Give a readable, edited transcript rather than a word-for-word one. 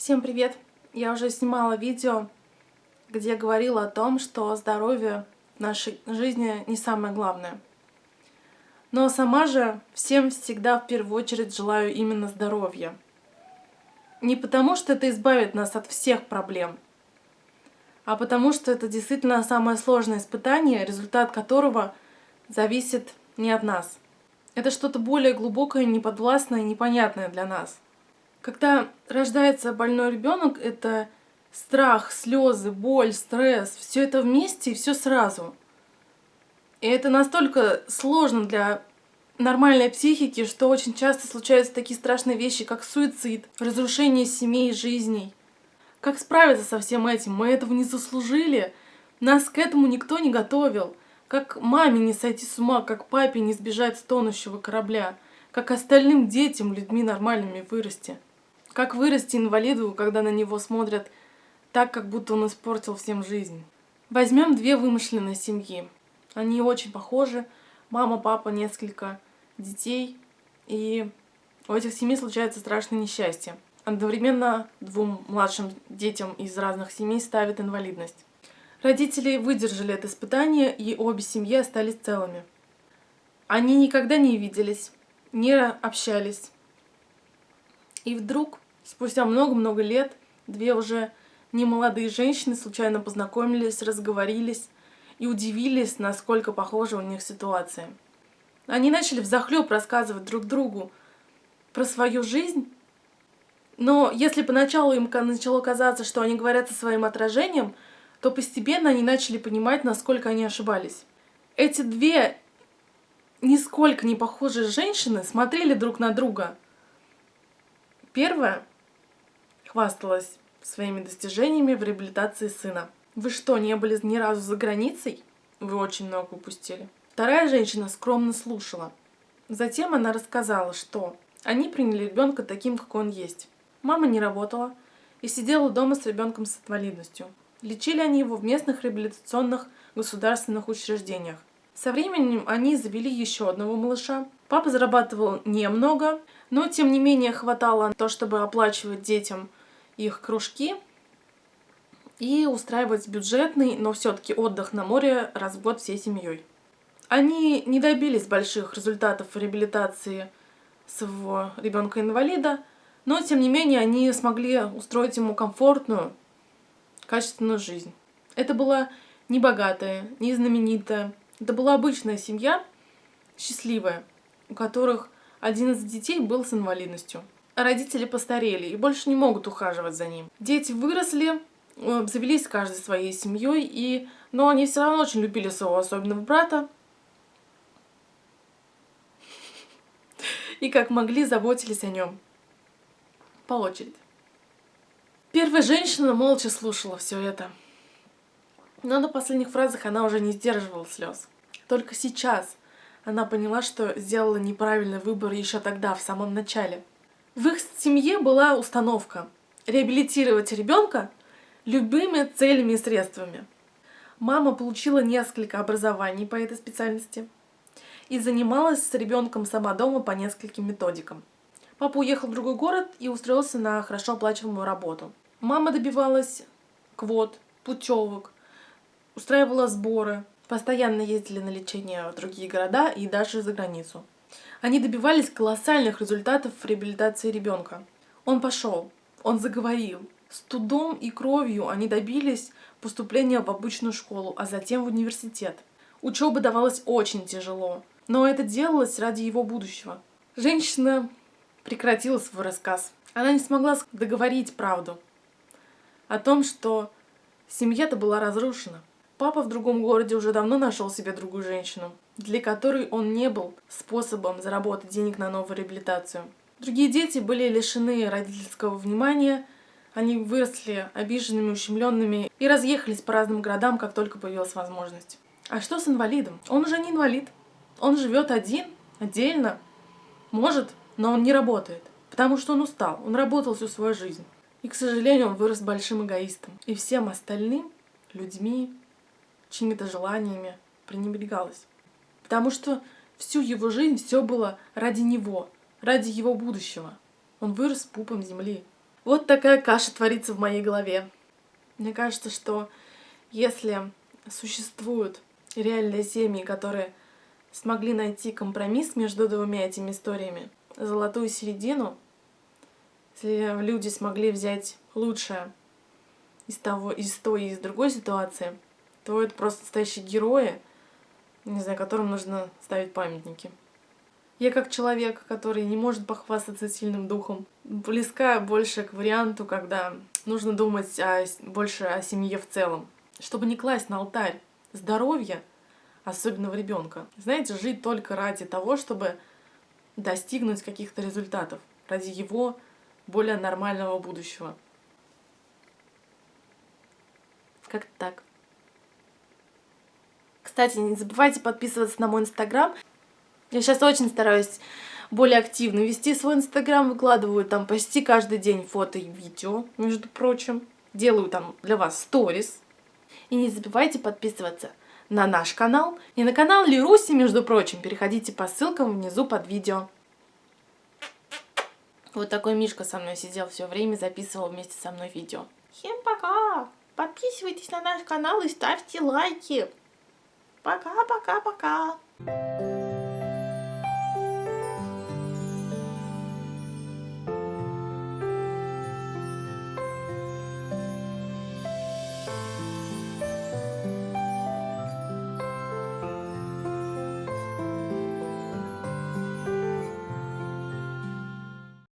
Всем привет! Я уже снимала видео, где говорила о том, что здоровье в нашей жизни не самое главное. Но сама же всем всегда в первую очередь желаю именно здоровья. Не потому, что это избавит нас от всех проблем, а потому, что это действительно самое сложное испытание, результат которого зависит не от нас. Это что-то более глубокое, неподвластное, непонятное для нас. Когда рождается больной ребенок, это страх, слезы, боль, стресс, все это вместе и все сразу. И это настолько сложно для нормальной психики, что очень часто случаются такие страшные вещи, как суицид, разрушение семей, жизней. Как справиться со всем этим? Мы этого не заслужили. Нас к этому никто не готовил. Как маме не сойти с ума, как папе не сбежать с тонущего корабля, как остальным детям, людьми нормальными вырасти. Как вырасти инвалиду, когда на него смотрят так, как будто он испортил всем жизнь. Возьмем две вымышленные семьи. Они очень похожи. Мама, папа, несколько детей. И у этих семей случается страшное несчастье. Одновременно двум младшим детям из разных семей ставят инвалидность. Родители выдержали это испытание, и обе семьи остались целыми. Они никогда не виделись, не общались. И вдруг, спустя много-много лет, две уже немолодые женщины случайно познакомились, разговорились и удивились, насколько похожа у них ситуация. Они начали взахлёб рассказывать друг другу про свою жизнь, но если поначалу им начало казаться, что они говорят со своим отражением, то постепенно они начали понимать, насколько они ошибались. Эти две нисколько не похожие женщины смотрели друг на друга. Первая хвасталась своими достижениями в реабилитации сына. Вы что, не были ни разу за границей? Вы очень много упустили. Вторая женщина скромно слушала. Затем она рассказала, что они приняли ребенка таким, какой он есть. Мама не работала и сидела дома с ребенком с инвалидностью. Лечили они его в местных реабилитационных государственных учреждениях. Со временем они завели еще одного малыша. Папа зарабатывал немного, но тем не менее хватало на то, чтобы оплачивать детям их кружки и устраивать бюджетный, но все-таки отдых на море раз в год всей семьей. Они не добились больших результатов в реабилитации своего ребенка-инвалида, но тем не менее они смогли устроить ему комфортную, качественную жизнь. Это была не богатая, не знаменитая. Это была обычная семья, счастливая, у которых один из детей был с инвалидностью. А родители постарели и больше не могут ухаживать за ним. Дети выросли, обзавелись каждой своей семьей, но они все равно очень любили своего особенного брата. И как могли, заботились о нем. По очереди. Первая женщина молча слушала все это. Но на последних фразах она уже не сдерживала слез. Только сейчас она поняла, что сделала неправильный выбор еще тогда, в самом начале. В их семье была установка реабилитировать ребенка любыми целями и средствами. Мама получила несколько образований по этой специальности и занималась с ребенком сама дома по нескольким методикам. Папа уехал в другой город и устроился на хорошо оплачиваемую работу. Мама добивалась квот, путевок, устраивала сборы, постоянно ездили на лечение в другие города и даже за границу. Они добивались колоссальных результатов в реабилитации ребенка. Он пошел, он заговорил. С трудом и кровью они добились поступления в обычную школу, а затем в университет. Учеба давалась очень тяжело, но это делалось ради его будущего. Женщина прекратила свой рассказ. Она не смогла договорить правду о том, что семья-то была разрушена. Папа в другом городе уже давно нашел себе другую женщину, для которой он не был способом заработать денег на новую реабилитацию. Другие дети были лишены родительского внимания, они выросли обиженными, ущемленными и разъехались по разным городам, как только появилась возможность. А что с инвалидом? Он уже не инвалид. Он живет один, отдельно, может, но он не работает, потому что он устал, он работал всю свою жизнь. И, к сожалению, он вырос большим эгоистом. И всем остальным людьми, чьими-то желаниями пренебрегалось. Потому что всю его жизнь все было ради него, ради его будущего. Он вырос пупом земли. Вот такая каша творится в моей голове. Мне кажется, что если существуют реальные семьи, которые смогли найти компромисс между двумя этими историями, золотую середину, если люди смогли взять лучшее из той и из другой ситуации, то это просто настоящие герои, не знаю, которым нужно ставить памятники. Я как человек, который не может похвастаться сильным духом, близка больше к варианту, когда нужно думать больше о семье в целом, чтобы не класть на алтарь здоровья особенного ребенка. Знаете, жить только ради того, чтобы достигнуть каких-то результатов, ради его более нормального будущего. Как-то так. Кстати, не забывайте подписываться на мой инстаграм. Я сейчас очень стараюсь более активно вести свой инстаграм, выкладываю там почти каждый день фото и видео, между прочим. Делаю там для вас сторис. И не забывайте подписываться на наш канал и на канал Леруси, между прочим. Переходите по ссылкам внизу под видео. Вот такой Мишка со мной сидел все время, записывал вместе со мной видео. Всем пока! Подписывайтесь на наш канал и ставьте лайки. Пока-пока-пока!